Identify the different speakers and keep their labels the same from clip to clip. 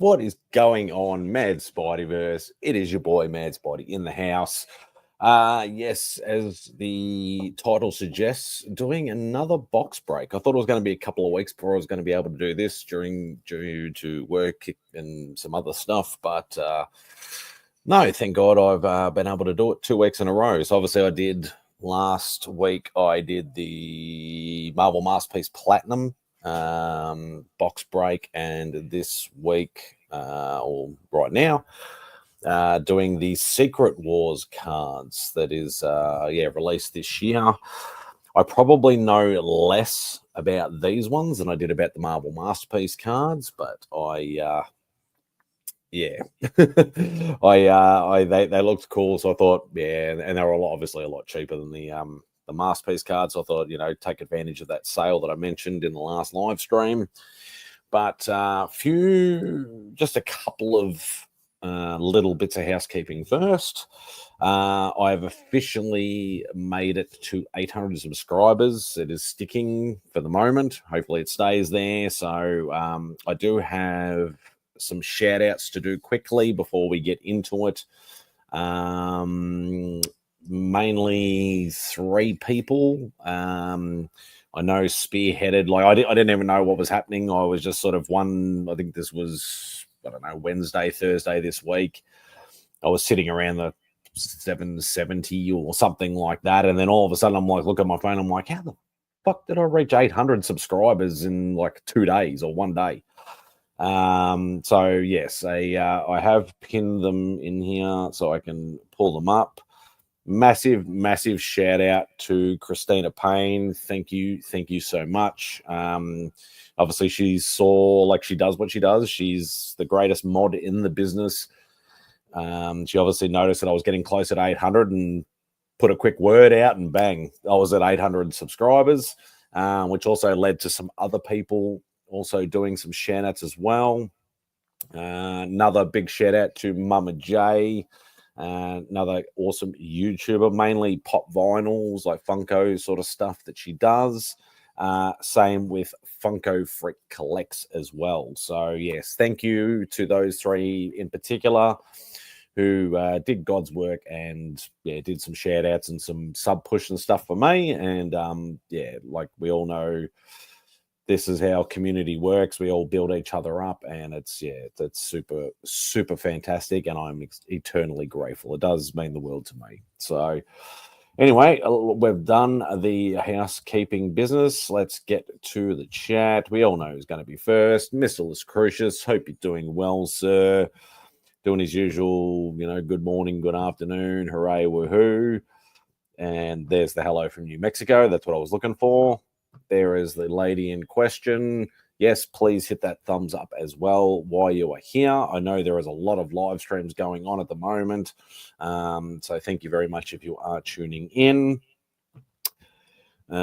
Speaker 1: What is going on, Mad Spideyverse? It is your boy Mad Spidey in the house. Yes, as the title suggests, doing another box break. I thought it was going to be a couple of weeks before I was going to be able to do this due to work and some other stuff, but no, thank God I've been able to do it 2 weeks in a row. So obviously I did last week. I did the Marvel Masterpiece Platinum box break, and this week or right now doing the Secret Wars cards that is released this year. I probably know less about these ones than I did about the Marvel Masterpiece cards, but they looked cool, so I thought, and they were obviously a lot cheaper than the Masterpiece cards. So I thought, take advantage of that sale that I mentioned in the last live stream. But just a couple of little bits of housekeeping first. I've officially made it to 800 subscribers. It is sticking for the moment. Hopefully it stays there. So I do have some shout outs to do quickly before we get into it. Mainly 3 people. I know spearheaded, I didn't even know what was happening. I was just sort of I think this was, Wednesday, Thursday this week. I was sitting around the 770 or something like that. And then all of a sudden I'm like, look at my phone. I'm like, how the fuck did I reach 800 subscribers in like 2 days or 1 day? So yes, I have pinned them in here so I can pull them up. Massive shout out to Christina Payne. Thank you so much. Obviously she saw, she does what she does. She's the greatest mod in the business. She obviously noticed that I was getting close at 800 and put a quick word out, and bang, I was at 800 subscribers, which also led to some other people also doing some shout outs as well. Another big shout out to Mama J, another awesome YouTuber, mainly pop vinyls, like Funko sort of stuff that she does. Same with Funko Freak Collects as well. So yes, thank you to those 3 in particular who did God's work and did some shout outs and some sub push and stuff for me. And like we all know, this is how community works. We all build each other up, and it's super fantastic, and I'm eternally grateful. It does mean the world to me. So anyway, we've done the housekeeping business. Let's get to the chat. We all know who's going to be first. Mr. Crucius, hope you're doing well, sir. Doing his usual, good morning, good afternoon, hooray, woohoo. And there's the hello from New Mexico. That's what I was looking for. There is the lady in question. Yes, please hit that thumbs up as well while you are here. I know there is a lot of live streams going on at the moment. So thank you very much if you are tuning in. Eli,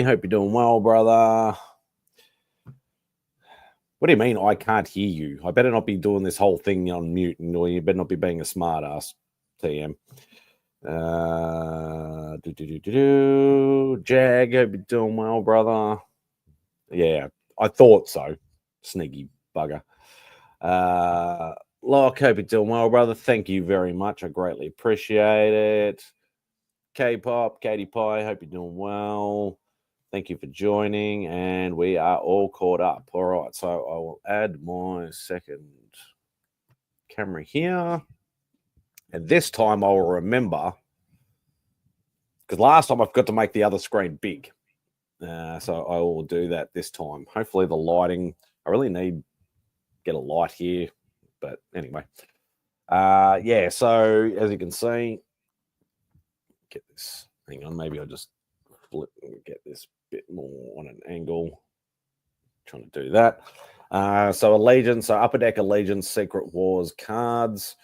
Speaker 1: hope you're doing well, brother. What do you mean I can't hear you? I better not be doing this whole thing on mute, or you better not be being a smart ass, TM. Jag, hope you're doing well, brother. Yeah, I thought so. Sneaky bugger. Locke, hope you're doing well, brother. Thank you very much. I greatly appreciate it. K-pop, Katie Pie, hope you're doing well. Thank you for joining, and we are all caught up. All right, so I will add my second camera here. And this time I will remember, because last time I forgot to make the other screen big. So I will do that this time. Hopefully the lighting, I really need to get a light here. But anyway. So as you can see, get this. Hang on, maybe I'll just flip and get this bit more on an angle. Trying to do that. So Allegiance, so Upperdeck Allegiance Secret Wars cards.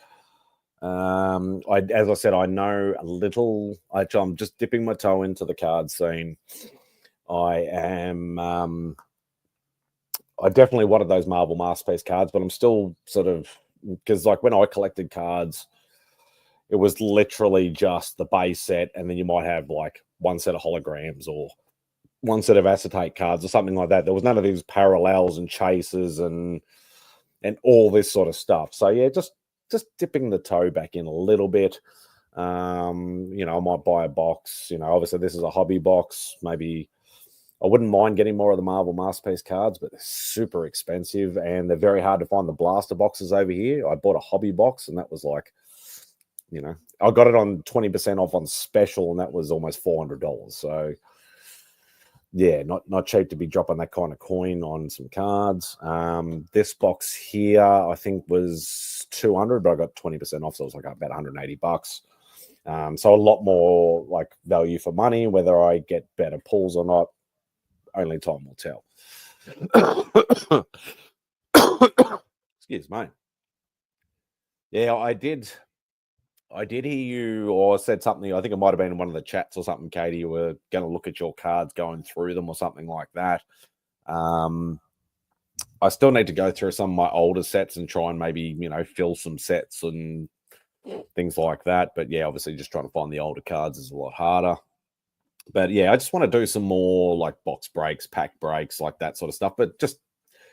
Speaker 1: As I said, I know a little. I'm just dipping my toe into the card scene. I definitely wanted those Marvel Masterpiece cards, but I'm still sort of, because like when I collected cards, it was literally just the base set, and then you might have like one set of holograms or one set of acetate cards or something like that. There was none of these parallels and chases and all this sort of stuff. So yeah, just dipping the toe back in a little bit. I might buy a box. Obviously this is a hobby box. Maybe I wouldn't mind getting more of the Marvel Masterpiece cards, but they're super expensive and they're very hard to find the blaster boxes over here. I bought a hobby box and that was like, I got it on 20% off on special and that was almost $400. So yeah, not cheap to be dropping that kind of coin on some cards. This box here, I think was 200, but I got 20% off, so it was like about 180 bucks. So a lot more like value for money. Whether I get better pulls or not, only time will tell. Excuse me. Yeah, I did hear you or said something. I think it might have been in one of the chats or something, Katie. You were going to look at your cards, going through them or something like that. I still need to go through some of my older sets and try and maybe, fill some sets and things like that. But yeah, obviously just trying to find the older cards is a lot harder. But yeah, I just want to do some more like box breaks, pack breaks, like that sort of stuff, but just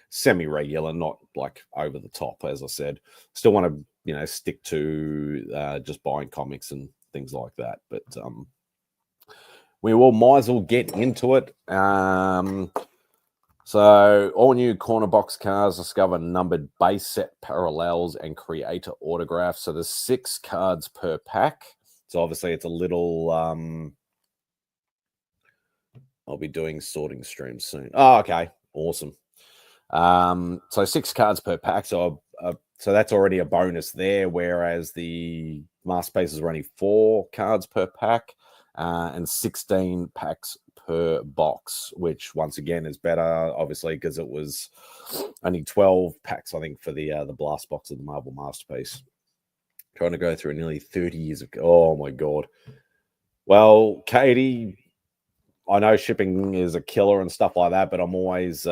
Speaker 1: semi-regular, not like over the top, as I said. Still want to, stick to just buying comics and things like that. But we might as well get into it. So all new corner box cards discover numbered base set parallels and creator autographs. So there's 6 cards per pack. So obviously it's a little I'll be doing sorting streams soon. Oh, okay. Awesome. So 6 cards per pack. So that's already a bonus there, whereas the Masterpieces are only 4 cards per pack and 16 packs per box, which once again is better, obviously, because it was only 12 packs, I think, for the blast box of the Marvel Masterpiece. Trying to go through nearly 30 years ago. Oh, my God. Well, Katie, I know shipping is a killer and stuff like that, but I'm always,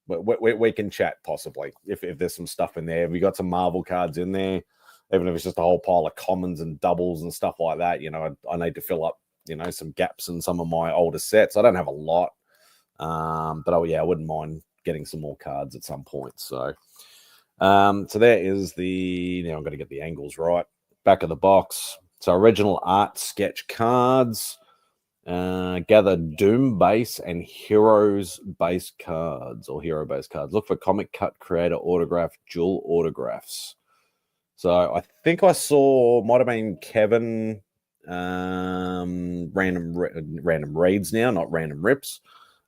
Speaker 1: we can chat possibly if there's some stuff in there. If we got some Marvel cards in there, even if it's just a whole pile of commons and doubles and stuff like that, I need to fill up, some gaps in some of my older sets. I don't have a lot, but I wouldn't mind getting some more cards at some point. So, so there is now I'm going to get the angles right. Back of the box. So original art sketch cards. Gather Doom base and Heroes base cards or hero base cards. Look for comic cut creator autograph dual autographs. So I think I saw, might have been Kevin, random reads now, not random rips,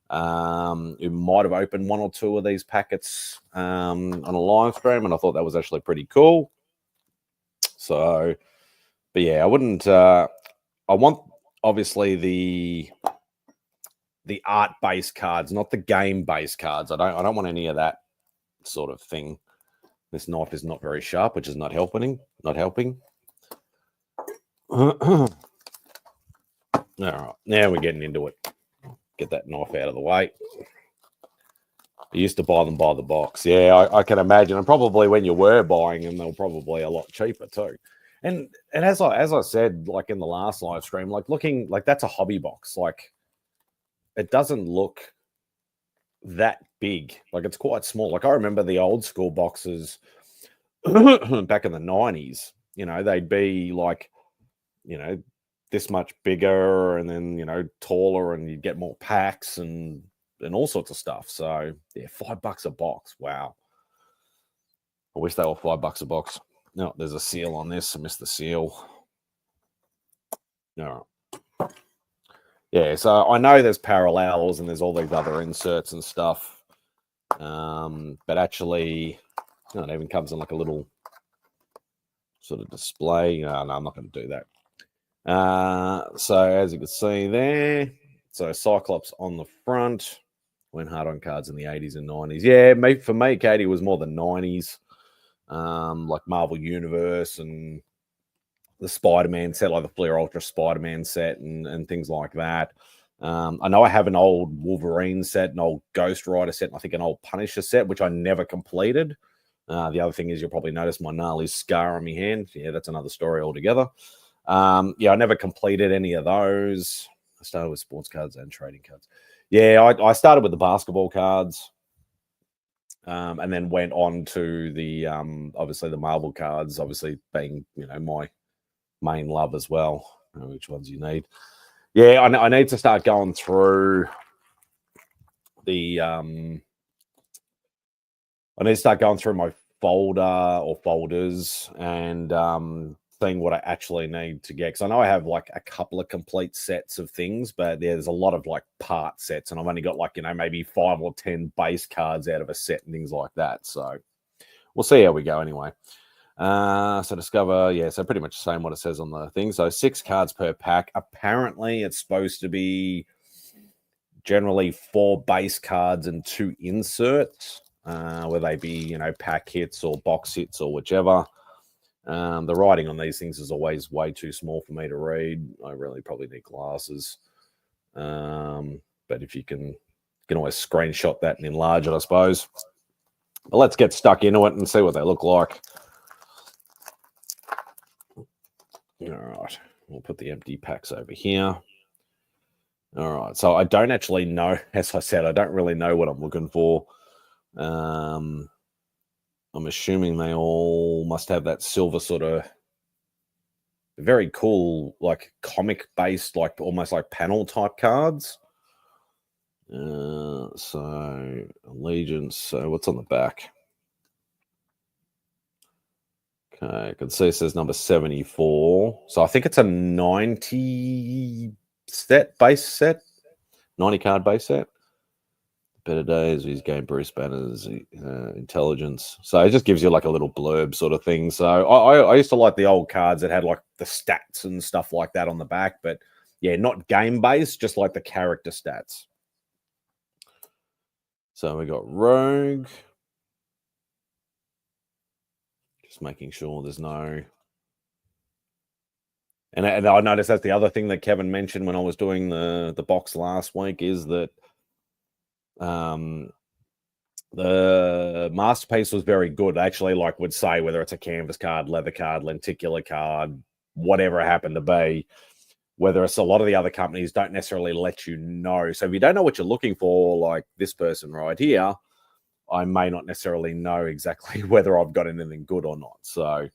Speaker 1: who might have opened 1 or 2 of these packets on a live stream, and I thought that was actually pretty cool. So, but yeah, I wouldn't. I want obviously the art-based cards, not the game-based cards. I don't want any of that sort of thing. This knife is not very sharp, which is not helping. All right, now we're getting into it. Get that knife out of the way. I used to buy them by the box. Yeah, I can imagine. And probably when you were buying them, they were probably a lot cheaper too. And as I said, like in the last live stream, like looking like that's a hobby box. Like it doesn't look that big. Like it's quite small. Like I remember the old school boxes back in the 90s. They'd be like, this much bigger and then, taller, and you'd get more packs and all sorts of stuff. So yeah, $5 a box. Wow. I wish they were $5 a box. No, there's a seal on this. I missed the seal. No. Yeah, so I know there's parallels and there's all these other inserts and stuff. But actually, it even comes in like a little sort of display. No, I'm not going to do that. So as you can see there, so Cyclops on the front. Went hard on cards in the 80s and 90s. Yeah, for me, Katie, was more the 90s. Like Marvel Universe and the Spider-Man set, like the Flair Ultra Spider-Man set and things like that. I know I have an old Wolverine set, an old Ghost Rider set, and I think an old Punisher set, which I never completed. The other thing is you'll probably notice my gnarly scar on my hand. Yeah, that's another story altogether. I never completed any of those. I started with sports cards and trading cards. Yeah, I started with the basketball cards, and then went on to the obviously the Marvel cards, obviously being my main love as well. Which ones you need? Yeah, I need to start going through the I need to start going through my folder or folders and seeing what I actually need to get. Because I know I have like a couple of complete sets of things, but there's a lot of like part sets, and I've only got like maybe 5 or 10 base cards out of a set and things like that. So we'll see how we go anyway. So discover, yeah, so pretty much the same what it says on the thing. So 6 cards per pack. Apparently it's supposed to be generally 4 base cards and 2 inserts, whether they be, pack hits or box hits or whichever. The writing on these things is always way too small for me to read. I really probably need glasses. But if you can always screenshot that and enlarge it, I suppose. But let's get stuck into it and see what they look like. All right, we'll put the empty packs over here. All right, so I don't actually know, as I said, I don't really know what I'm looking for. I'm assuming they all must have that silver sort of very cool, like comic-based, like almost like panel type cards. So Allegiance, so what's on the back? Okay, I can see it says number 74. So I think it's a 90 base set, 90 card base set. Better Days, his game Bruce Banner's intelligence. So it just gives you like a little blurb sort of thing. So I used to like the old cards that had like the stats and stuff like that on the back, but yeah, not game based, just like the character stats. So we got Rogue. Just making sure there's no. And I noticed that's the other thing that Kevin mentioned when I was doing the box last week is that the masterpiece was very good. Actually, like would say whether it's a canvas card, leather card, lenticular card, whatever it happened to be, whether it's a lot of the other companies don't necessarily let you know. So if you don't know what you're looking for, like this person right here, I may not necessarily know exactly whether I've got anything good or not. So,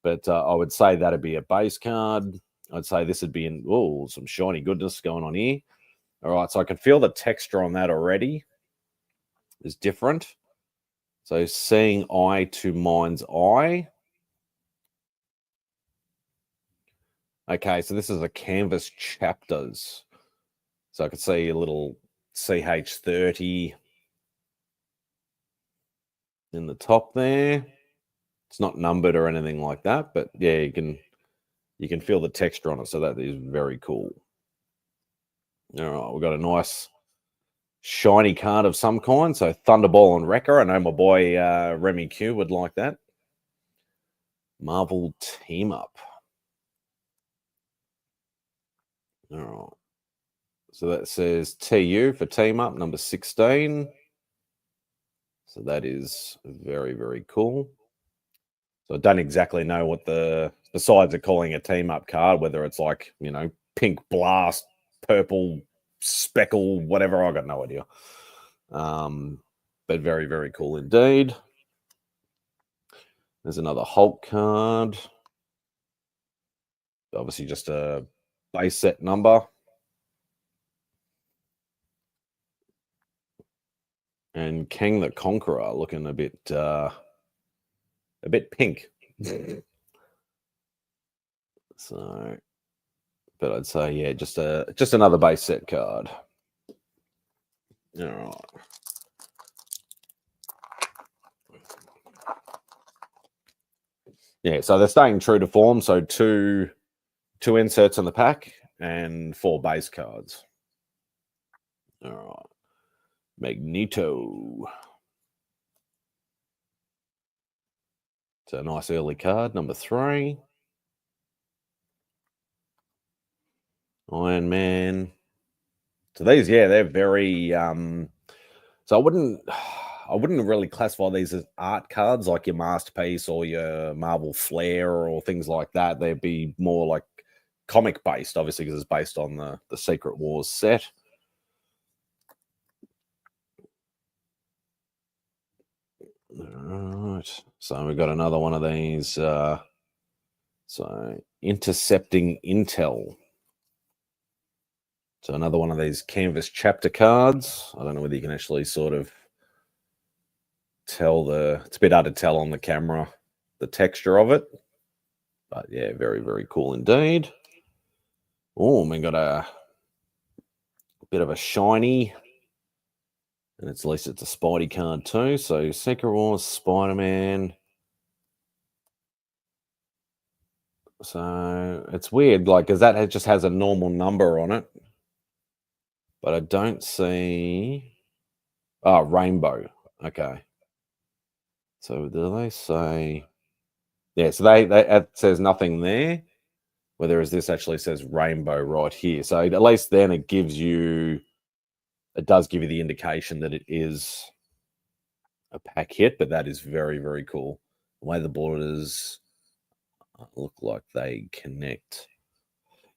Speaker 1: but I would say that'd be a base card. I'd say this would be in some shiny goodness going on here. All right, so I can feel the texture on that already is different. So seeing eye to mind's eye. Okay, so this is a canvas chapters. So I could see a little CH30 in the top there. It's not numbered or anything like that, but yeah, you can feel the texture on it. So that is very cool. All right, we've got a nice shiny card of some kind. So Thunderball and Wrecker. I know my boy Remy Q would like that. Marvel Team Up. All right. So that says TU for Team Up, number 16. So that is very, very cool. So I don't exactly know what besides it calling a Team Up card, whether it's like, pink blast, purple speckle, whatever. I got no idea. But very, very cool indeed. There's another Hulk card. Obviously just a base set number. And Kang the Conqueror looking a bit pink. So, but I'd say, yeah, just another base set card. All right. Yeah, so they're staying true to form. So two inserts in the pack and 4 base cards. All right. Magneto. It's a nice early card, number 3. Iron Man. So these, yeah, they're very so I wouldn't really classify these as art cards like your Masterpiece or your Marvel Flair or things like that. They'd be more like comic based, obviously, because it's based on the Secret Wars set. All right, so we've got another one of these. So intercepting intel. So another one of these canvas chapter cards. I don't know whether you can actually sort of tell it's a bit hard to tell on the camera, the texture of it. But yeah, very, very cool indeed. Oh, we got a bit of a shiny. And at least it's a Spidey card too. So Secret Wars, Spider-Man. So it's weird, like, because that just has a normal number on it. But I don't see... Oh, rainbow. Okay. So do they say... Yeah, so it says nothing there. Whereas this actually says rainbow right here. So at least then it gives you... It does give you the indication that it is a pack hit, but that is very, very cool. The way the borders look like they connect.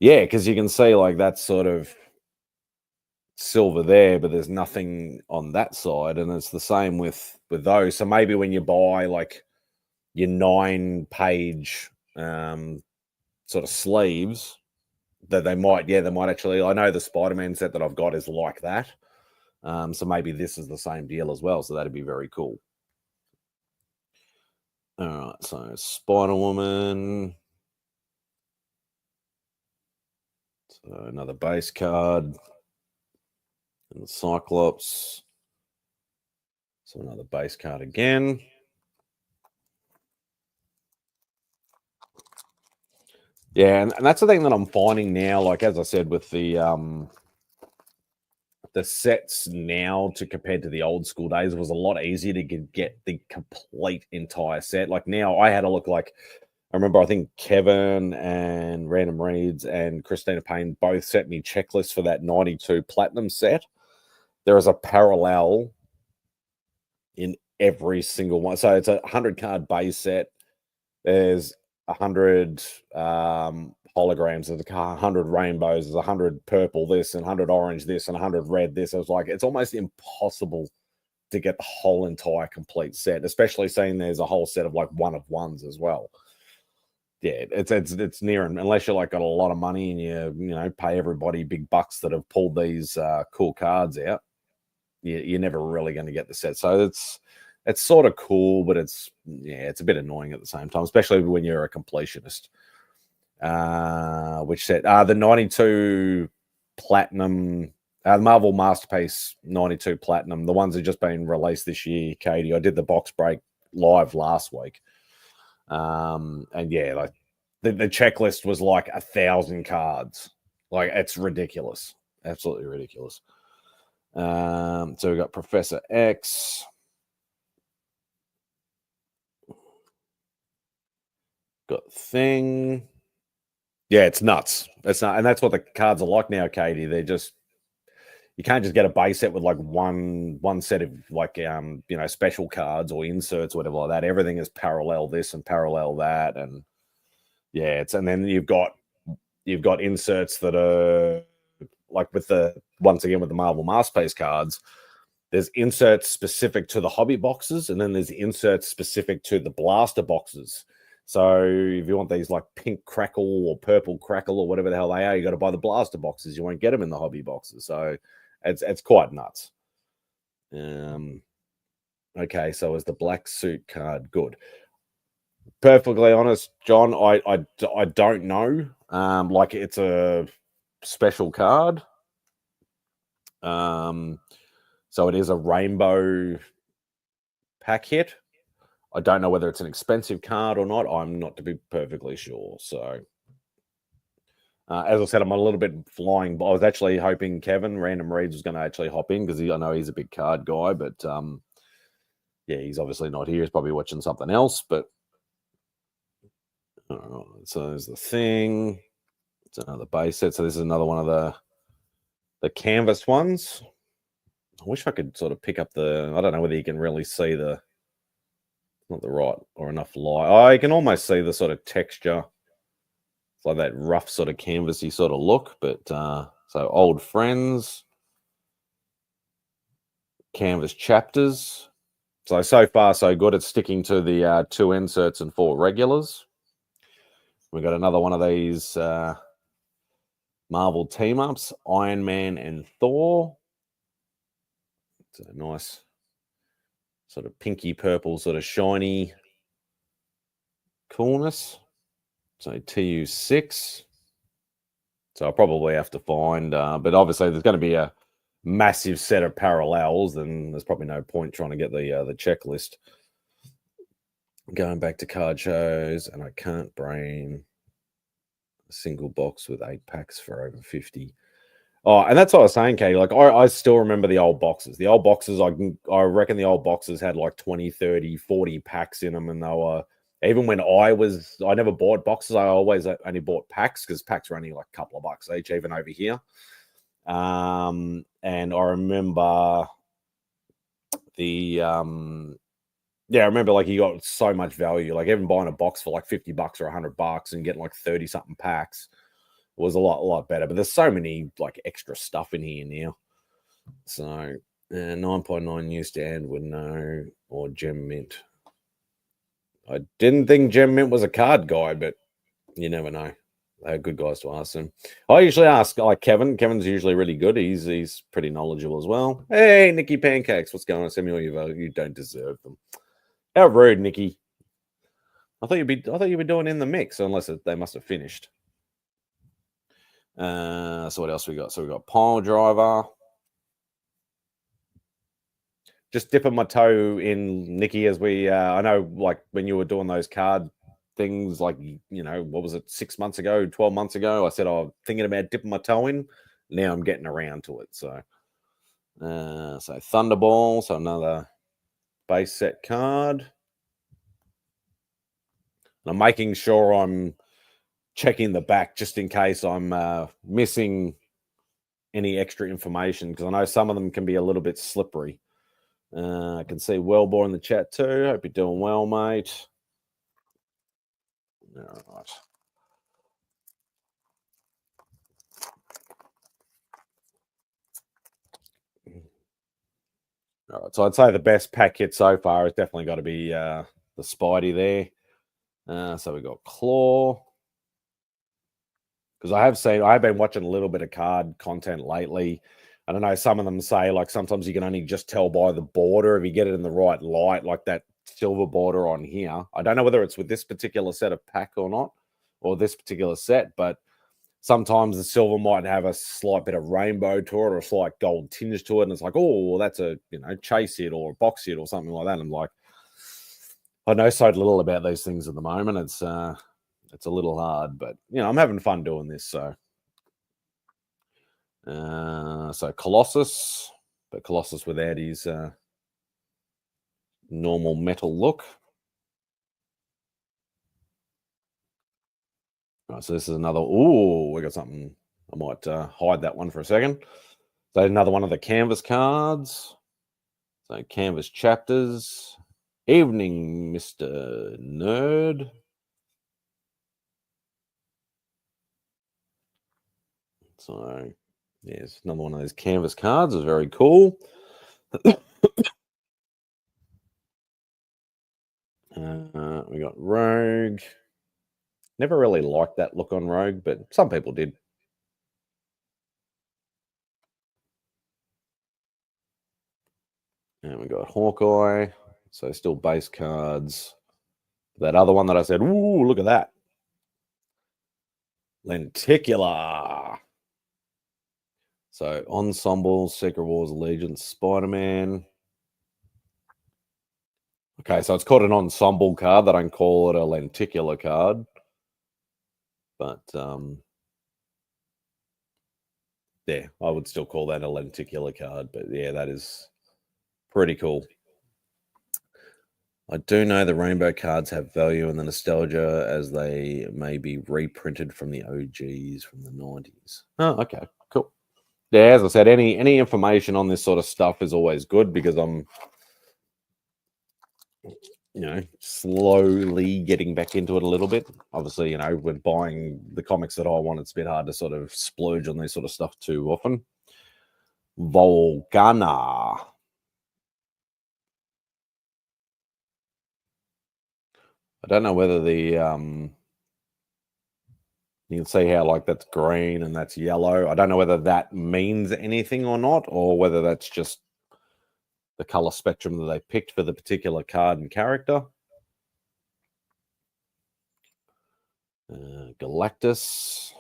Speaker 1: Yeah, because you can see like that sort of silver there, but there's nothing on that side, and it's the same with those. So maybe when you buy like your 9-page sort of sleeves, that they might actually. I know the Spider-Man set that I've got is like that. So maybe this is the same deal as well. So that'd be very cool. All right, so Spider-Woman. So another base card. And the Cyclops. So another base card again. Yeah, and that's the thing that I'm finding now. Like, as I said, with the sets now to compared to the old school days, it was a lot easier to get the complete entire set. Like now I had a look, like I remember I think Kevin and Random Reads and Christina Payne both sent me checklists for that 92 Platinum set. There is a parallel in every single one. So it's a 100 card base set. There's 100 holograms, there's 100 rainbows, there's 100 purple this and 100 orange this and 100 red this. I was like, it's almost impossible to get the whole entire complete set, especially seeing there's a whole set of like one of ones as well. Yeah, it's near, unless you're like got a lot of money and you pay everybody big bucks that have pulled these cool cards out, you're never really going to get the set. So it's sort of cool, but it's a bit annoying at the same time, especially when you're a completionist. Which set? The 92 Platinum, the Marvel Masterpiece 92 Platinum, the ones that just been released this year, Katie. I did the box break live last week. And yeah, like the checklist was like 1,000 cards. Like, it's ridiculous. Absolutely ridiculous. So we got Professor X. Got Thing. Yeah, it's nuts. It's not, and that's what the cards are like now, Katie. They're just, you can't just get a base set with like one set of like special cards or inserts or whatever like that. Everything is parallel this and parallel that, and yeah, and then you've got inserts that are like with once again with the Marvel Masterpiece cards. There's inserts specific to the hobby boxes, and then there's inserts specific to the blaster boxes. So if you want these like pink crackle or purple crackle or whatever the hell they are, you got to buy the blaster boxes. You won't get them in the hobby boxes. So it's quite nuts. Okay, so is the black suit card good? Perfectly honest, John, I don't know. Like, it's a special card. So it is a rainbow pack hit. I don't know whether it's an expensive card or not. I'm not to be perfectly sure. So, as I said, I'm a little bit flying. I was actually hoping Kevin, Random Reads, was going to actually hop in because I know he's a big card guy. But, yeah, he's obviously not here. He's probably watching something else. But, so there's the Thing. It's another base set. So this is another one of the canvas ones. I wish I could sort of pick up I don't know whether you can really see not the right or enough light. I can almost see the sort of texture It's like that rough sort of canvassy sort of look, but so old friends, canvas chapters. So far so good. It's sticking to the 2 inserts and 4 regulars. We got another one of these Marvel team ups, Iron Man and Thor. It's a nice sort of pinky purple, sort of shiny coolness. So TU6. So I'll probably have to find, but obviously there's going to be a massive set of parallels, and there's probably no point trying to get the checklist. Going back to card shows, and I can't brain a single box with 8 packs for over 50. Oh, and that's what I was saying, Katie. Like, I still remember the old boxes. The old boxes, I reckon the old boxes had like 20, 30, 40 packs in them, and they were, even when I never bought boxes. I always only bought packs because packs were only like a couple of bucks each, even over here. And I remember I remember like you got so much value. Like even buying a box for like $50 or $100 and getting like 30 something packs was a lot better. But there's so many like extra stuff in here now. So 9.9 newsstand with no or Gem Mint. I didn't think Gem Mint was a card guy, but you never know. They're good guys to ask them. I usually ask like Kevin. Kevin's usually really good. He's pretty knowledgeable as well. Hey, Nikki Pancakes, what's going on? Send me all your value. You don't deserve them. How rude, Nikki. I thought you'd be doing in the mix, unless they must have finished. So what else we got? So we got Pile Driver. Just dipping my toe in, Nikki, as we I know like when you were doing those card things, like, you know, what was it, 6 months ago, 12 months ago, I said I'm thinking about dipping my toe in. Now I'm getting around to it. So Thunderball, so another base set card. I'm making sure I'm checking the back just in case I'm missing any extra information, because I know some of them can be a little bit slippery. I can see Wellbore in the chat too. Hope you're doing well, mate. All right. All right, so I'd say the best pack hit so far has definitely got to be the Spidey there. So we got Claw. Because I have been watching a little bit of card content lately. I don't know, some of them say like sometimes you can only just tell by the border if you get it in the right light, like that silver border on here. I don't know whether it's with this particular set of pack or not, or this particular set, but sometimes the silver might have a slight bit of rainbow to it or a slight gold tinge to it. And it's like, oh, well, that's a, you know, chase hit or a box hit or something like that. And I'm like, I know so little about these things at the moment. It's a little hard, but, you know, I'm having fun doing this. So Colossus, but Colossus without his normal metal look. All right, so this is another. Ooh, we got something. I might hide that one for a second. So another one of the canvas cards. So canvas chapters. Evening, Mr. Nerd. So yes, another one of those canvas cards is very cool. We got Rogue. Never really liked that look on Rogue, but some people did. And we got Hawkeye. So still base cards. That other one that I said, ooh, look at that. Lenticular. So Ensemble, Secret Wars, Allegiance, Spider-Man. Okay, so it's called an ensemble card. They don't call it a lenticular card. But yeah, I would still call that a lenticular card. But yeah, that is pretty cool. I do know the rainbow cards have value in the nostalgia, as they may be reprinted from the OGs from the 90s. Oh, okay, cool. Yeah, as I said, any information on this sort of stuff is always good, because I'm slowly getting back into it a little bit. Obviously, with buying the comics that I want, it's a bit hard to sort of splurge on this sort of stuff too often. Volcana. I don't know whether you can see how like that's green and that's yellow. I don't know whether that means anything or not, or whether that's just the color spectrum that they picked for the particular card and character. Galactus.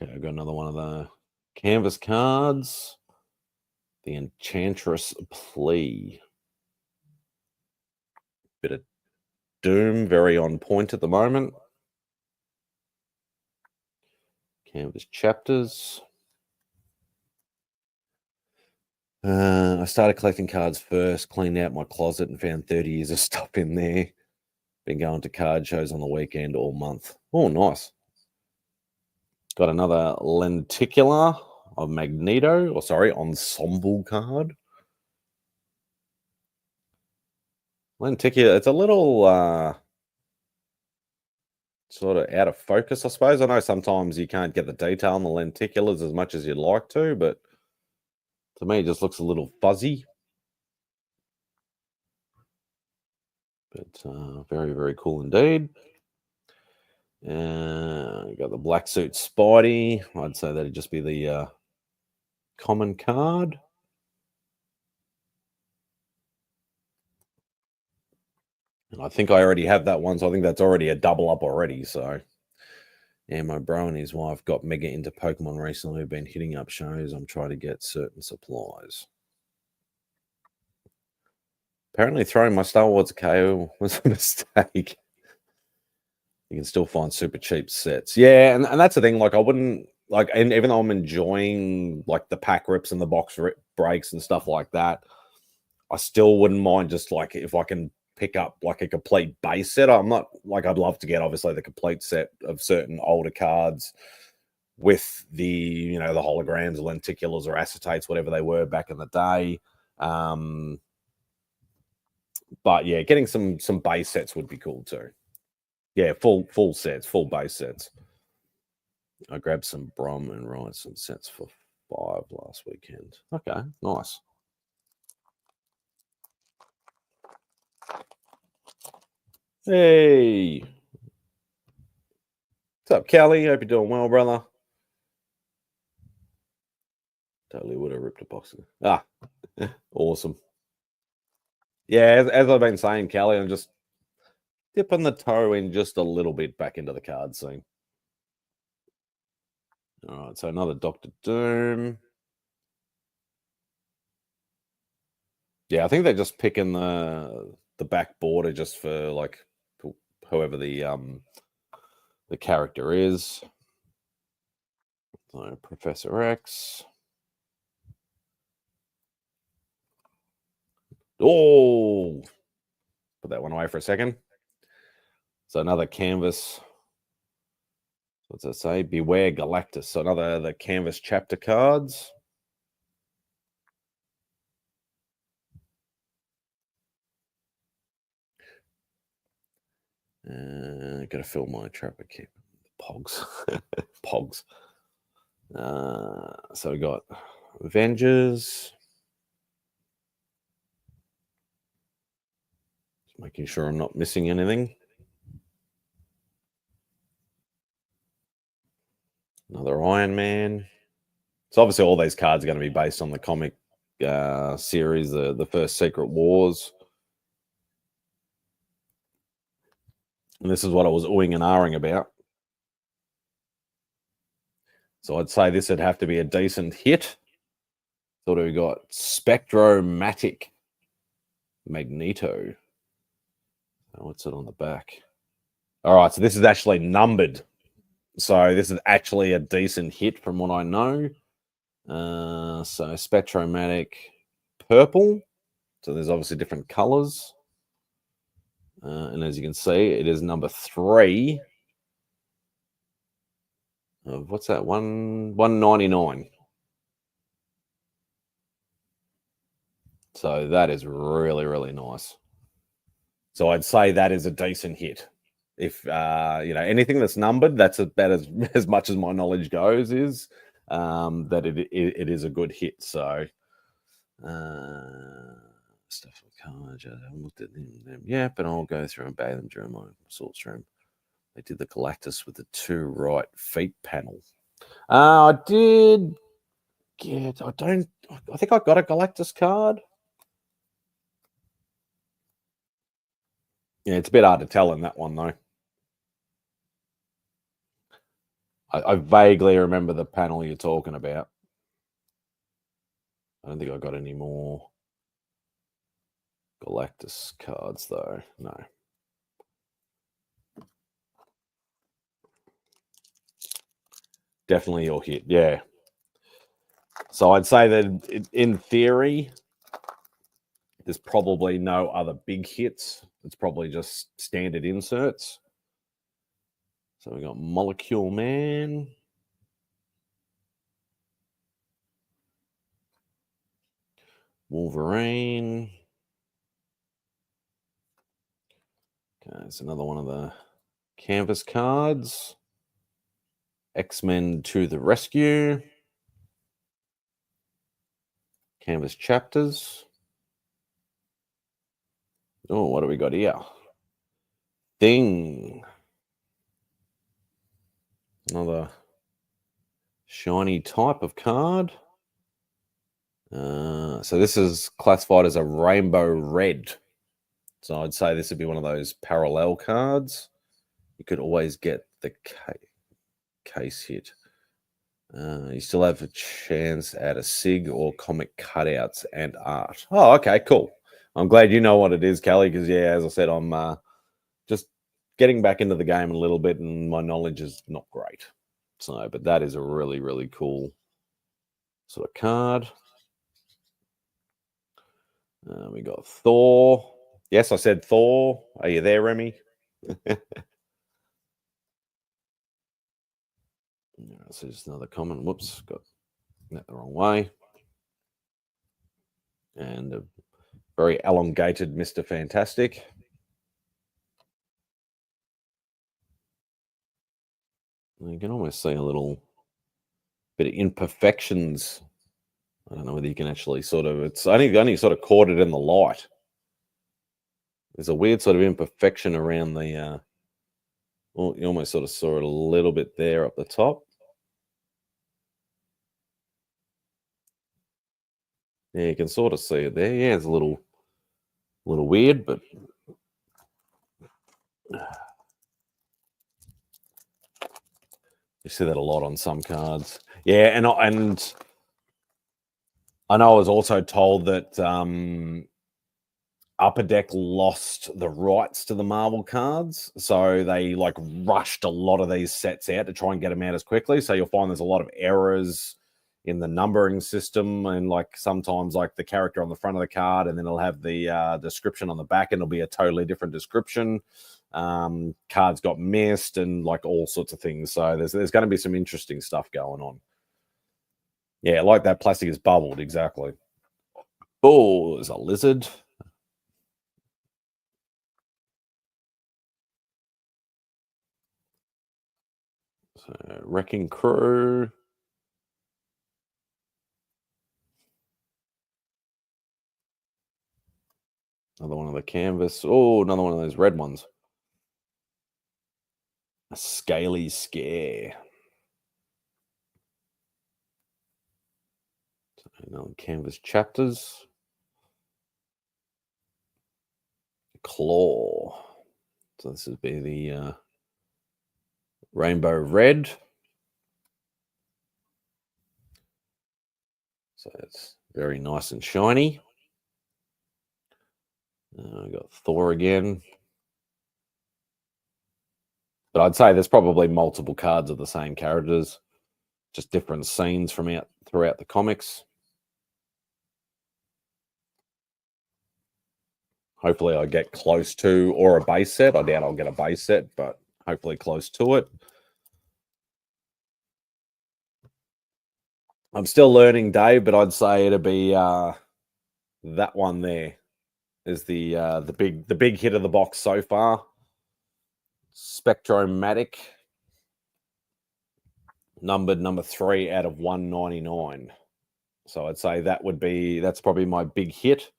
Speaker 1: Okay, I've got another one of the canvas cards. The Enchantress Plea. Bit of Doom, very on point at the moment. Canvas chapters. I started collecting cards first, cleaned out my closet and found 30 years of stuff in there. Been going to card shows on the weekend all month. Oh, nice. Got another lenticular of Magneto, or sorry, ensemble card. Lenticular, it's a little sort of out of focus, I suppose. I know sometimes you can't get the detail on the lenticulars as much as you'd like to, but to me, it just looks a little fuzzy. But very, very cool indeed. Got the black suit Spidey. I'd say that'd just be the common card. And I think I already have that one, so I think that's already a double up already. So, yeah, my bro and his wife got mega into Pokemon recently. We've been hitting up shows. I'm trying to get certain supplies. Apparently, throwing my Star Wars KO was a mistake. You can still find super cheap sets. Yeah, and that's the thing. Like, I wouldn't like, and even though I'm enjoying like the pack rips and the box breaks and stuff like that, I still wouldn't mind just like if I can pick up like a complete base set. I'm not like I'd love to get obviously the complete set of certain older cards with the the holograms, lenticulars, or acetates, whatever they were back in the day. But yeah, getting some base sets would be cool too. Yeah, full sets, full base sets. I grabbed some Brom and Ride some sets for 5 last weekend. Okay, nice. Hey, what's up, Kelly? Hope you're doing well, brother. Totally would have ripped a box. Awesome. Yeah, as I've been saying, Kelly, I'm just dipping the toe in just a little bit back into the card scene. All right, so another Doctor Doom. Yeah, I think they're just picking the back border just for like whoever the character is. So Professor X. Oh, put that one away for a second. So another canvas. What's that say? Beware Galactus. So another the canvas chapter cards. Gotta fill my trapper keep. Pogs. Pogs. So we got Avengers. Just making sure I'm not missing anything. Another Iron Man. So obviously all these cards are going to be based on the comic series, the first Secret Wars. And this is what I was oohing and ahhing about. So I'd say this would have to be a decent hit. So we got Spectromatic Magneto. What's it on the back? All right, so this is actually numbered. So this is actually a decent hit from what I know. So Spectromatic purple. So there's obviously different colors. And as you can see, it is number 3 of what's that? 199. So that is really, really nice. So I'd say that is a decent hit. If anything that's numbered, that's about as much as my knowledge goes, is that it is a good hit. So stuff with cards. I haven't looked at them yet, but I'll go through and bathe them during my sorts room. They did the Galactus with the 2 right feet panel. I did get. I think I got a Galactus card. Yeah, it's a bit hard to tell in that one though. I vaguely remember the panel you're talking about. I don't think I got any more Galactus cards though. No. Definitely your hit. Yeah. So I'd say that in theory, there's probably no other big hits. It's probably just standard inserts. So we got Molecule Man. Wolverine. Okay, it's another one of the canvas cards. X-Men to the rescue. Canvas chapters. Oh, what do we got here? Thing. Another shiny type of card. So this is classified as a rainbow red. So I'd say this would be one of those parallel cards. You could always get the case hit. You still have a chance at a SIG or comic cutouts and art. Oh, okay, cool. I'm glad you know what it is, Kelly, because, yeah, as I said, I'm just getting back into the game a little bit, and my knowledge is not great. So, but that is a really, really cool sort of card. We got Thor. Yes, I said Thor. Are you there, Remy? So just another comment. Whoops, got that the wrong way. And a very elongated Mr. Fantastic. You can almost see a little bit of imperfections. I don't know whether you can actually sort of, it's only sort of caught it in the light. There's a weird sort of imperfection around the, well, you almost sort of saw it a little bit there up the top. Yeah, you can sort of see it there. Yeah, it's a little weird, but you see that a lot on some cards. Yeah, and I know I was also told that Upperdeck lost the rights to the Marvel cards, so they like rushed a lot of these sets out to try and get them out as quickly. So you'll find there's a lot of errors in the numbering system, and like sometimes like the character on the front of the card, and then it'll have the description on the back, and it'll be a totally different description. Cards got missed, and like all sorts of things. So there's going to be some interesting stuff going on. Yeah, like that plastic is bubbled exactly. Oh, there's a lizard. So, Wrecking Crew. Another one of the canvas. Oh, another one of those red ones. A Scaly Scare. So, another canvas chapters. Claw. So this would be the rainbow red. So it's very nice and shiny. I got Thor again. But I'd say there's probably multiple cards of the same characters, just different scenes from throughout the comics. Hopefully I get close to, or a base set. I doubt I'll get a base set, but hopefully close to it. I'm still learning, Dave, but I'd say it'd be That one there is the big hit of the box so far. Spectromatic, numbered number 3 out of 199. So I'd say that's probably my big hit.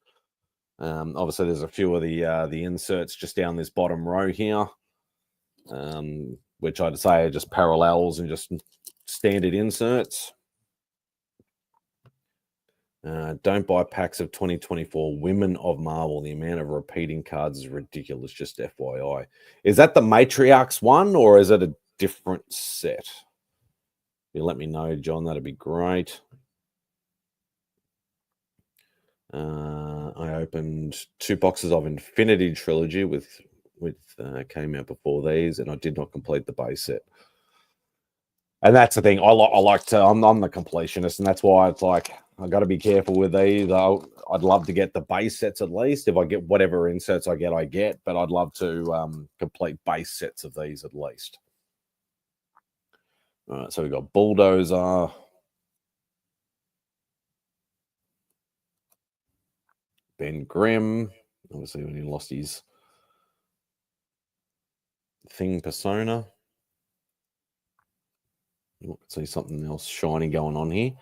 Speaker 1: Obviously, there's a few of the inserts just down this bottom row here, which I'd say are just parallels and just standard inserts. Don't buy packs of 2024 Women of Marvel. The amount of repeating cards is ridiculous, just FYI. Is that the Matriarchs one, or is it a different set? You let me know, John. That'd be great. I opened 2 boxes of Infinity Trilogy with came out before these, and I did not complete the base set. And that's the thing. I like to. I'm the completionist, and that's why it's like I got to be careful with these. I'd love to get the base sets at least. If I get whatever inserts I get. But I'd love to complete base sets of these at least. All right, so we got Bulldozer, Ben Grimm. Obviously, when he lost his thing persona. You can see something else shiny going on here.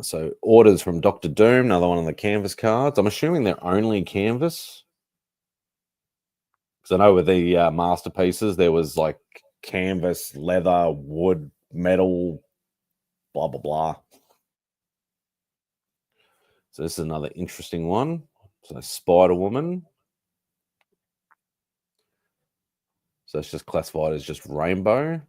Speaker 1: So orders from Dr. Doom, another one of the canvas cards. I'm assuming they're only canvas. Because I know with the masterpieces, there was like canvas, leather, wood, metal, blah, blah, blah. So this is another interesting one. So Spider-Woman. So it's just classified as just rainbow.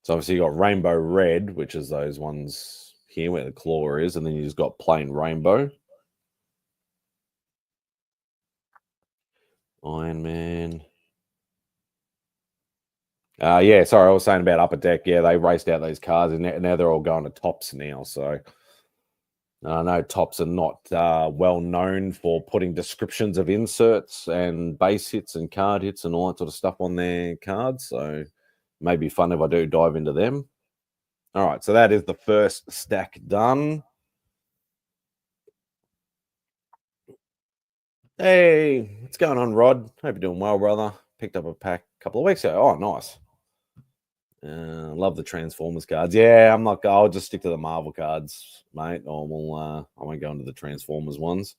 Speaker 1: So obviously you got rainbow red, which is those ones here where the claw is, and then you just got plain rainbow. Iron Man. Yeah, sorry, I was saying about Upperdeck. Yeah, they raced out those cards, and now they're all going to Tops now. So I know Tops are not well known for putting descriptions of inserts and base hits and card hits and all that sort of stuff on their cards. So maybe fun if I do dive into them. All right, so that is the first stack done. Hey, what's going on, Rod? Hope you're doing well, brother. Picked up a pack a couple of weeks ago. Oh, nice. Love the Transformers cards. Yeah, I'll just stick to the Marvel cards, mate. I won't go into the Transformers ones.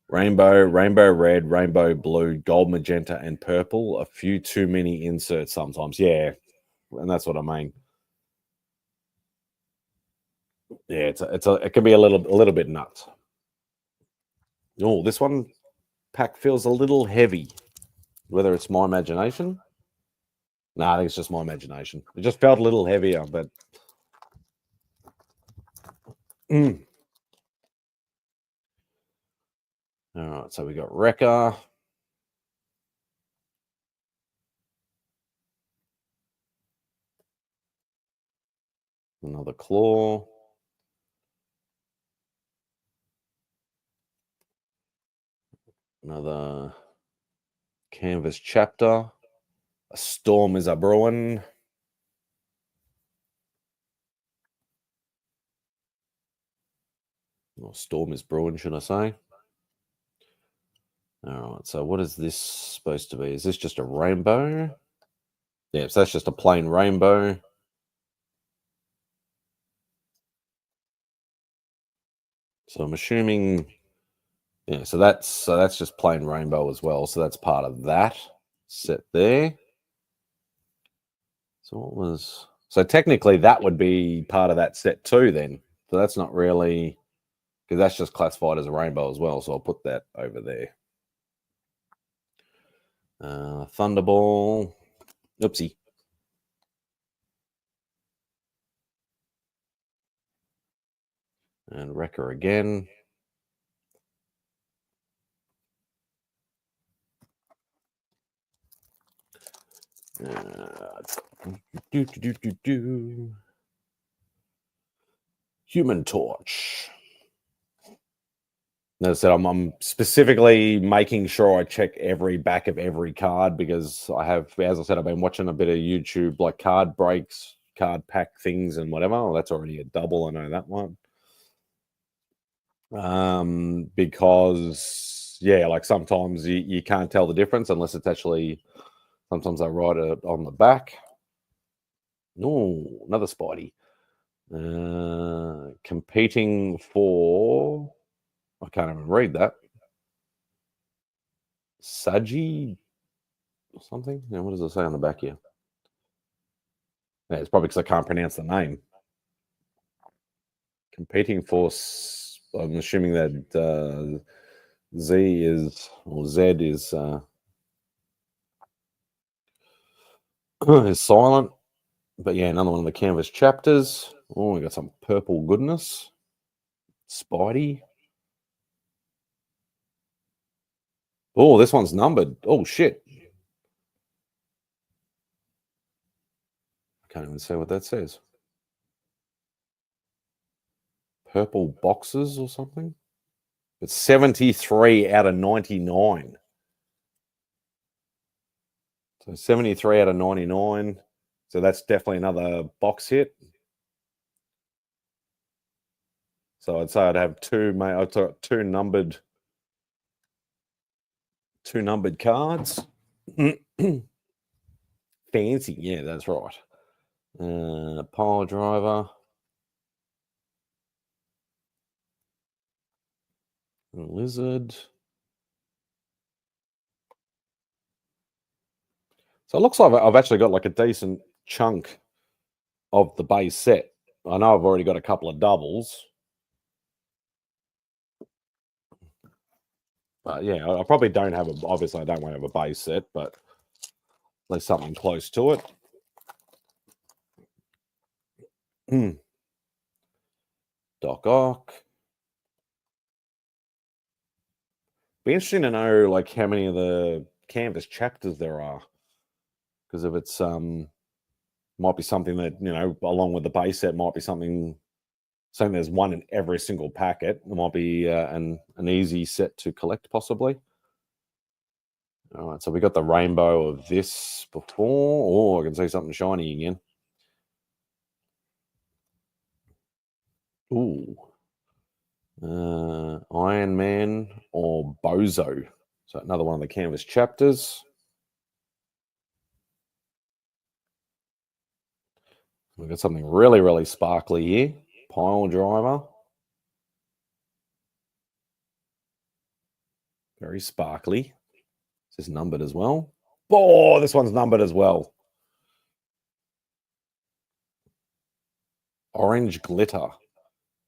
Speaker 1: Rainbow red, rainbow blue, gold magenta, and purple. A few too many inserts sometimes. Yeah, and that's what I mean. Yeah, it can be a little bit nuts. Oh, this one pack feels a little heavy. Whether it's my imagination? No, I think it's just my imagination. It just felt a little heavier, but all right, so we got Wrecker. Another claw. Another canvas chapter. A storm is a brewing. Or storm is brewing, should I say? All right, so what is this supposed to be? Is this just a rainbow? Yeah, so that's just a plain rainbow. So I'm assuming, yeah, so that's just plain rainbow as well. So that's part of that set there. So technically that would be part of that set too then. So that's not really, because that's just classified as a rainbow as well. So I'll put that over there. Thunderball. Oopsie. And Wrecker again. Human Torch. As I said, I'm specifically making sure I check every back of every card because I have, as I said, I've been watching a bit of YouTube like card breaks card pack things and whatever. Well, that's already a double. I know that one. Because yeah, like sometimes you can't tell the difference unless it's actually. Sometimes I write it on the back. Oh, another Spidey. Competing for. I can't even read that. Saji or something. Yeah, what does it say on the back here? Yeah, it's probably because I can't pronounce the name. Competing for. I'm assuming that Z is or Z is is silent. But yeah, another one of the canvas chapters. Oh, we got some purple goodness. Spidey. Oh, this one's numbered. Oh shit. I can't even say what that says. Purple boxes or something. It's 73 out of 99. So 73 out of 99. So that's definitely another box hit. So I'd say I'd have two numbered cards. Fancy, yeah, that's right. Pile driver. Lizard. So it looks like I've actually got like a decent chunk of the base set. I know I've already got a couple of doubles. But yeah, I probably don't have obviously I don't want to have a base set, but at least something close to it. Doc Ock. Be interesting to know like how many of the canvas chapters there are. Because if it's might be something that, along with the base set might be something saying there's one in every single packet. It might be an easy set to collect possibly. All right, so we got the rainbow of this before. Oh, I can see something shiny again. Ooh. Iron Man or Bozo. So another one of the canvas chapters. We've got something really, really sparkly here. Pile driver. Very sparkly. This is numbered as well. Oh, this one's numbered as well. Orange glitter.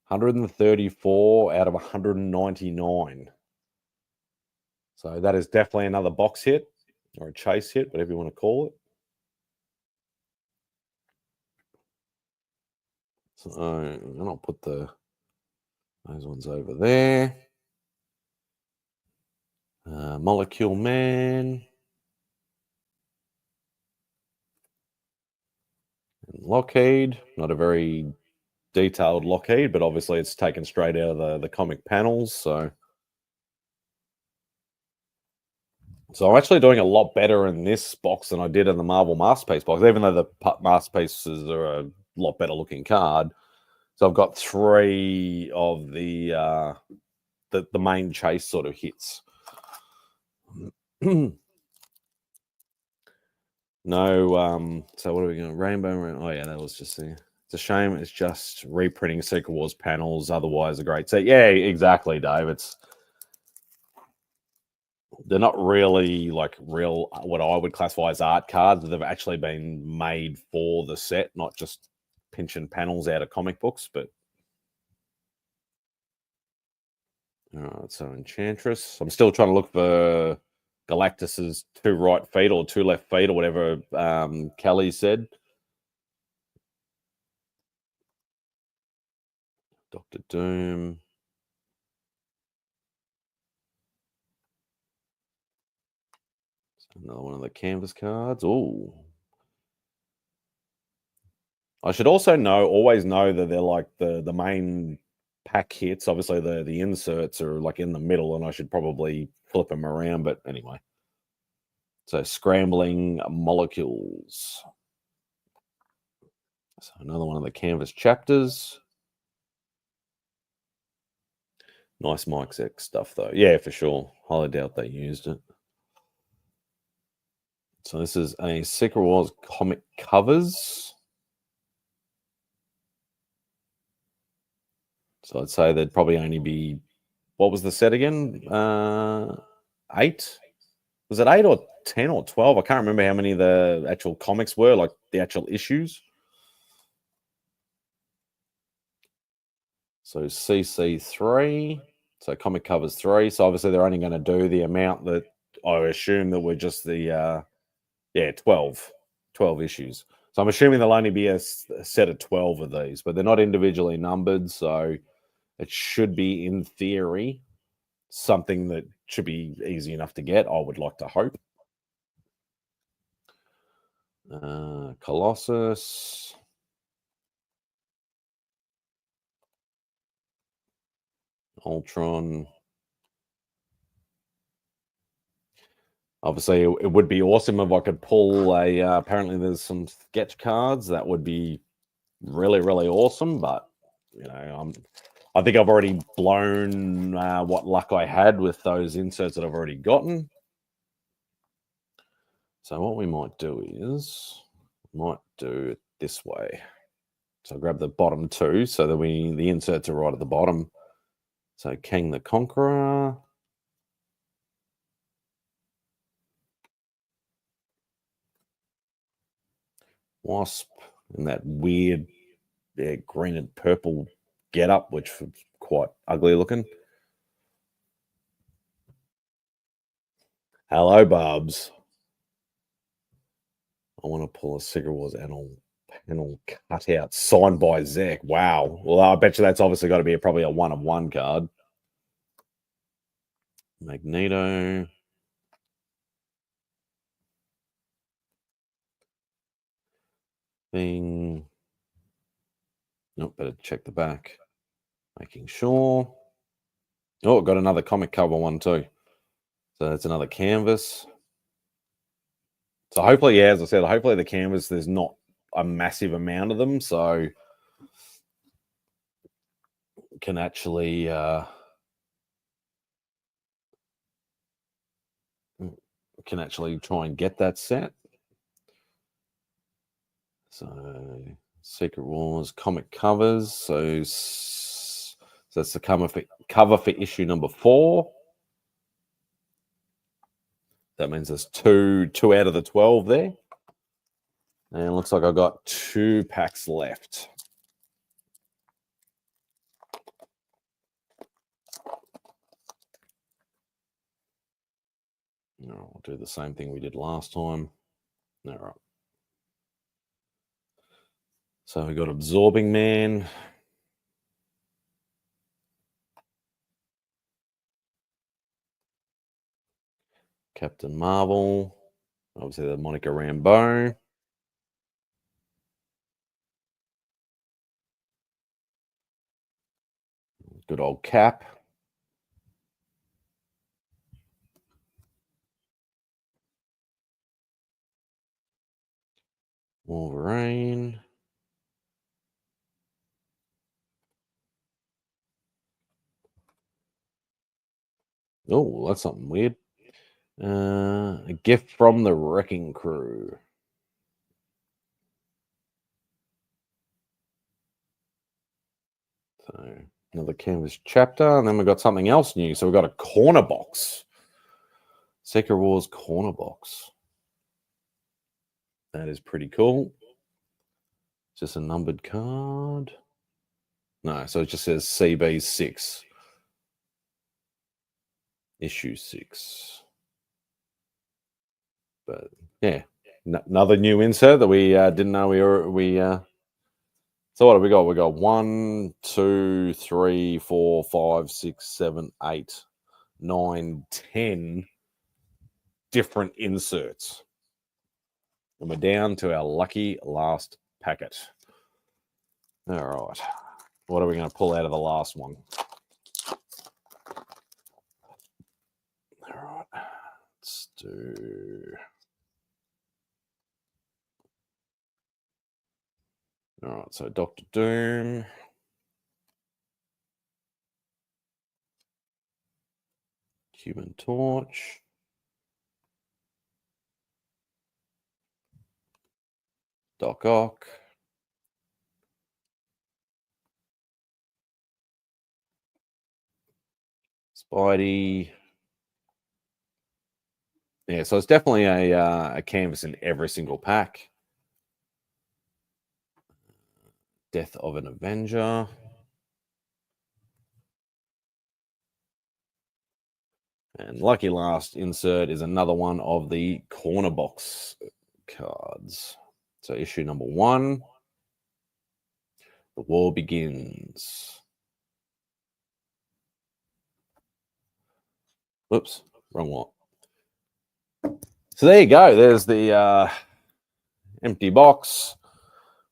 Speaker 1: 134 out of 199. So that is definitely another box hit or a chase hit, whatever you want to call it. So then I'll put those ones over there. Molecule Man. And Lockheed. Not a very detailed Lockheed, but obviously it's taken straight out of the comic panels. So I'm actually doing a lot better in this box than I did in the Marvel Masterpiece box, even though the Masterpieces are a lot better looking card. So I've got 3 of the main chase sort of hits. No, so what are we going? Rainbow. Oh yeah, that was just there. It's a shame. It's just reprinting Secret Wars panels. Otherwise, a great set. Yeah, exactly, Dave. They're not really like real what I would classify as art cards. They've actually been made for the set, not just pinching panels out of comic books. But all right, so Enchantress. I'm still trying to look for Galactus's 2 right feet or 2 left feet or whatever Kelly said. Doctor Doom. Another one of the canvas cards. Oh. I should also always know that they're like the main pack hits. Obviously, the inserts are like in the middle, and I should probably flip them around. But anyway. So scrambling molecules. So another one of the canvas chapters. Nice Mike's X stuff, though. Yeah, for sure. Highly doubt they used it. So this is a Secret Wars comic covers. So I'd say there'd probably only be, what was the set again? 8? Was it 8 or 10 or 12? I can't remember how many the actual comics were, like the actual issues. So CC3. So comic covers 3. So obviously they're only going to do the amount that I assume that were just the, 12 issues. So I'm assuming there'll only be a set of 12 of these, but they're not individually numbered. So it should be, in theory, something that should be easy enough to get, I would like to hope. Colossus. Ultron. Obviously, it would be awesome if I could pull a. Apparently, there's some sketch cards that would be really, really awesome. But I think I've already blown what luck I had with those inserts that I've already gotten. So what we might do is do it this way. So I'll grab the bottom 2 so that the inserts are right at the bottom. So King the Conqueror. Wasp in that weird green and purple getup, which was quite ugly looking. Hello, Bubs. I want to pull a Secret Wars panel cutout signed by Zach. Wow. Well, I bet you that's obviously got to be probably a 1 of 1 card. Magneto. Thing. Nope, better check the back. Making sure. Oh, got another comic cover one too. So that's another canvas. So hopefully, yeah, as I said, hopefully the canvas, there's not a massive amount of them. So can actually try and get that set. So Secret Wars comic covers. So that's the cover for issue number 4. That means there's two out of the 12 there. And it looks like I've got 2 packs left. I'll do the same thing we did last time. All right. So we got Absorbing Man. Captain Marvel. Obviously the Monica Rambeau. Good old Cap. Wolverine. Oh, that's something weird. A gift from the Wrecking Crew. So another canvas chapter, and then we've got something else new. So we've got a corner box. Secret Wars corner box. That is pretty cool. Just a numbered card. No, so it just says CB6. Issue 6. But yeah, another new insert that we didn't know we. So what have we got? We got 1, 2, 3, 4, 5, 6, 7, 8, 9, 10 different inserts, and we're down to our lucky last packet. All right, what are we going to pull out of the last one? All right, let's do. All right, so Doctor Doom. Human Torch. Doc Ock. Spidey. Yeah, so it's definitely a canvas in every single pack. Death of an Avenger. And lucky last insert is another one of the corner box cards. So issue number 1. The War Begins. Whoops, wrong one. So there you go. There's the empty box.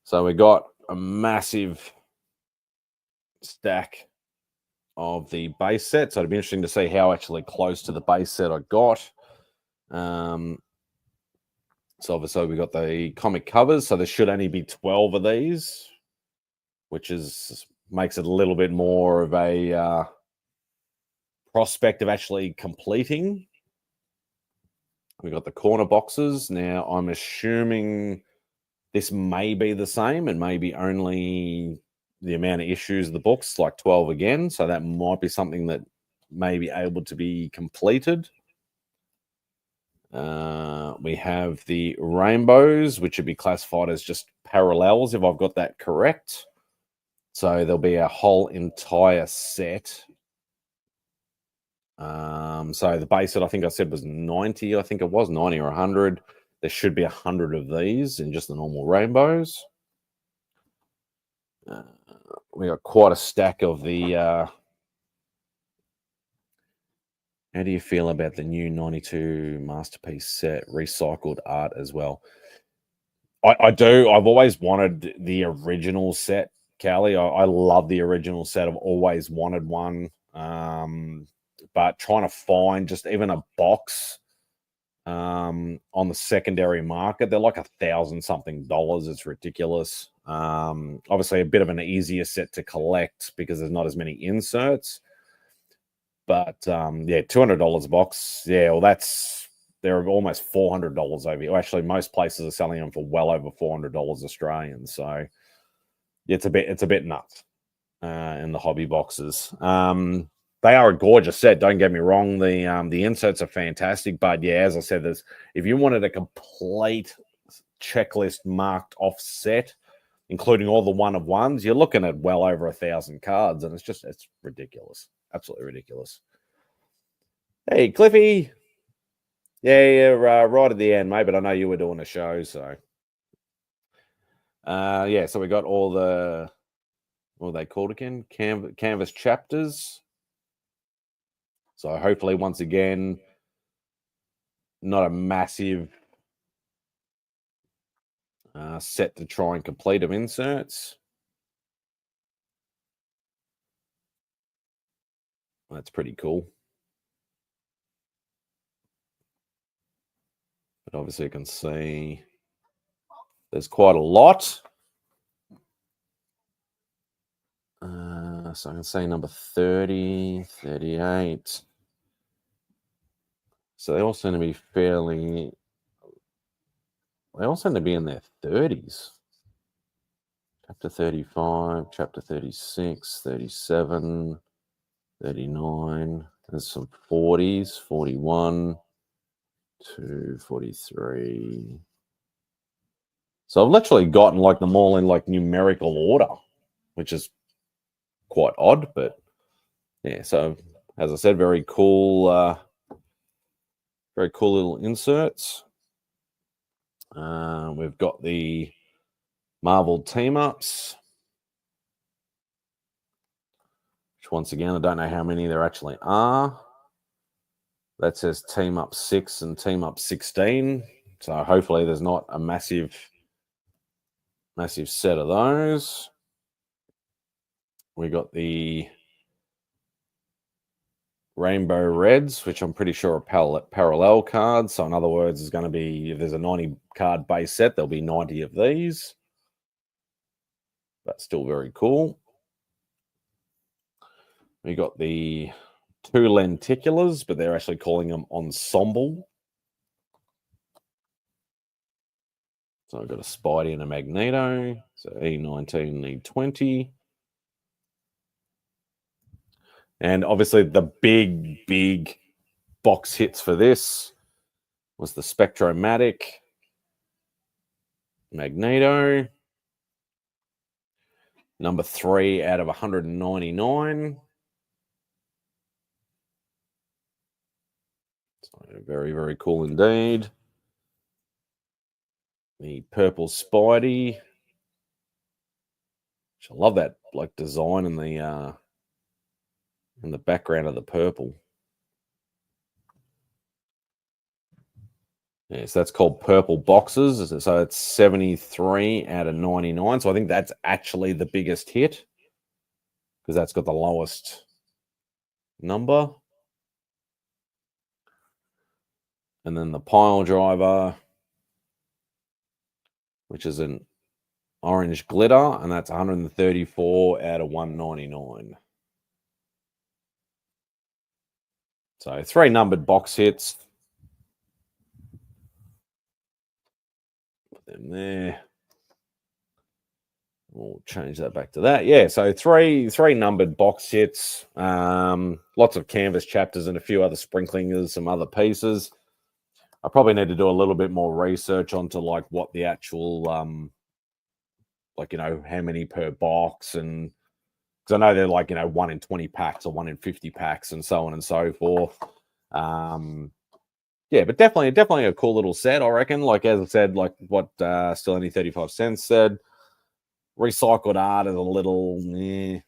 Speaker 1: So we got a massive stack of the base set. So it'd be interesting to see how actually close to the base set I got. So obviously we got the comic covers. So there should only be 12 of these, which makes it a little bit more of a prospect of actually completing. We got the corner boxes. Now I'm assuming this may be the same and maybe only the amount of issues of the books, like 12 again. So that might be something that may be able to be completed. We have the rainbows, which would be classified as just parallels, if I've got that correct. So there'll be a whole entire set. So the base set, I think I said, was 90. I think it was 90 or 100. There should be 100 of these in just the normal rainbows. We got quite a stack of the. How do you feel about the new 92 Masterpiece set, recycled art as well? I do. I've always wanted the original set, Callie. I love the original set. I've always wanted one. But trying to find just even a box on the secondary market, they're like $1,000-something. It's ridiculous. Obviously, a bit of an easier set to collect because there's not as many inserts. But yeah, $200 a box. Yeah, well, they're almost $400 over here. Well, actually, most places are selling them for well over $400 Australian. So it's a bit nuts in the hobby boxes. They are a gorgeous set. Don't get me wrong. The inserts are fantastic, but yeah, as I said, if you wanted a complete checklist marked off set, including all the one-of-ones, you're looking at well over 1,000 cards, and it's ridiculous. Absolutely ridiculous. Hey, Cliffy. Yeah, right at the end, mate, but I know you were doing a show, so. Yeah, so we got all the, what are they called again? Canvas chapters. So hopefully, once again, not a massive set to try and complete of inserts. That's pretty cool. But obviously you can see there's quite a lot. So I can see number 30, 38. So they all seem to be they all seem to be in their 30s. Chapter 35, chapter 36, 37, 39. There's some 40s, 41 to 43. So I've literally gotten like them all in like numerical order, which is quite odd, but yeah. So as I said, very cool little inserts. We've got the Marvel team ups, which once again I don't know how many there actually are. That says team up 6 and team up 16. So hopefully there's not a massive set of those. We got the Rainbow Reds, which I'm pretty sure are parallel cards. So in other words, there's going to be, if there's a 90 card base set, there'll be 90 of these. but still very cool. We got the 2 lenticulars, but they're actually calling them ensemble. So I've got a Spidey and a Magneto. So E19, E20. And obviously the big box hits for this was the Spectromatic, Magneto. Number 3 out of 199. So very, very cool indeed. The purple Spidey. I love that like design in the background of the purple. Yeah, so that's called purple boxes. So it's 73 out of 99. So I think that's actually the biggest hit because that's got the lowest number. And then the pile driver, which is an orange glitter, and that's 134 out of 199. So 3 numbered box hits. Put them there. We'll change that back to that. Yeah, so three numbered box hits. Lots of canvas chapters and a few other sprinklings, some other pieces. I probably need to do a little bit more research onto like what the actual like, you know, how many per box, and because I know they're like, you know, 1 in 20 packs or 1 in 50 packs and so on and so forth. Yeah, but definitely a cool little set, I reckon. Like, as I said, like what Still Only 35 Cents said, recycled art is a little, you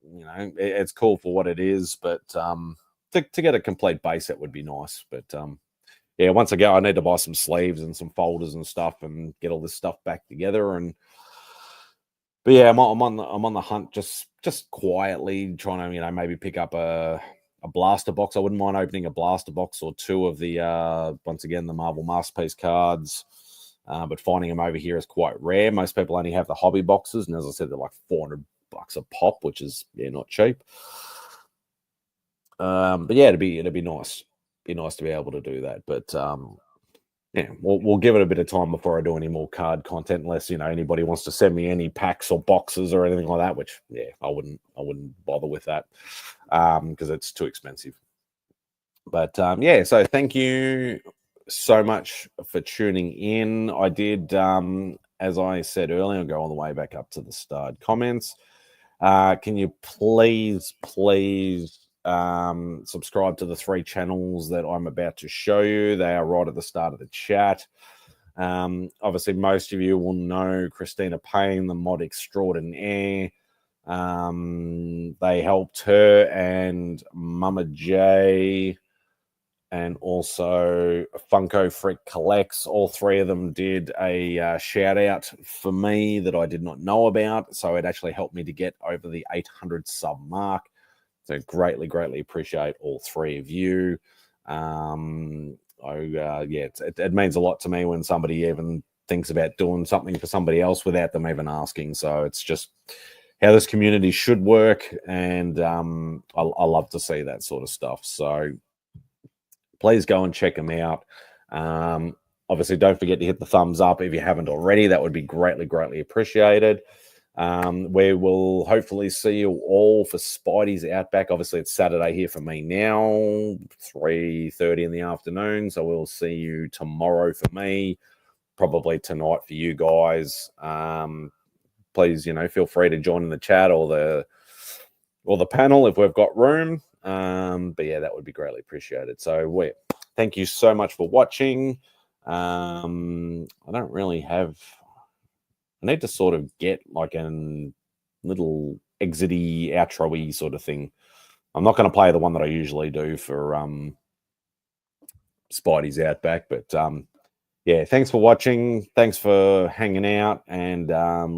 Speaker 1: know, it's cool for what it is, but to get a complete base set would be nice. But yeah, once again, I need to buy some sleeves and some folders and stuff and get all this stuff back together. But yeah, I'm on the hunt, just quietly trying to, you know, maybe pick up a blaster box. I wouldn't mind opening a blaster box or 2 of the once again the Marvel Masterpiece cards. But finding them over here is quite rare. Most people only have the hobby boxes, and as I said, they're like $400 a pop, which is not cheap. But yeah, it'd be nice. Be nice to be able to do that. But yeah, we'll give it a bit of time before I do any more card content, unless, you know, anybody wants to send me any packs or boxes or anything like that. Which, yeah, I wouldn't bother with that because it's too expensive. But yeah, so thank you so much for tuning in. I did, as I said earlier, I'll go all the way back up to the starred comments. Can you please subscribe to the 3 channels that I'm about to show you? They are right at the start of the chat. Obviously, most of you will know Christina Payne, the mod extraordinaire. They helped her and Mama J, and also Funko Frick Collects. All 3 of them did a shout out for me that I did not know about. So it actually helped me to get over the 800 sub mark. So greatly appreciate all 3 of you. Yeah, it means a lot to me when somebody even thinks about doing something for somebody else without them even asking. So it's just how this community should work, and I love to see that sort of stuff. So please go and check them out. Obviously, don't forget to hit the thumbs up if you haven't already. That would be greatly appreciated. We will hopefully see you all for Spidey's Outback. Obviously, it's Saturday here for me now, 3:30 in the afternoon. So we'll see you tomorrow for me, probably tonight for you guys. Please, you know, feel free to join in the chat or the panel if we've got room. But yeah, that would be greatly appreciated. So thank you so much for watching. I don't really have. I need to sort of get like a little exity, outro-y sort of thing. I'm not going to play the one that I usually do for Spidey's Outback, but yeah, thanks for watching. Thanks for hanging out and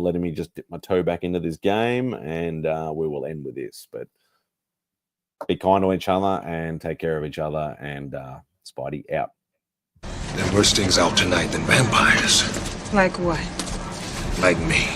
Speaker 1: letting me just dip my toe back into this game, and we will end with this. But be kind to each other and take care of each other, and Spidey out.
Speaker 2: There are worse things out tonight than vampires.
Speaker 3: Like what?
Speaker 2: Like me.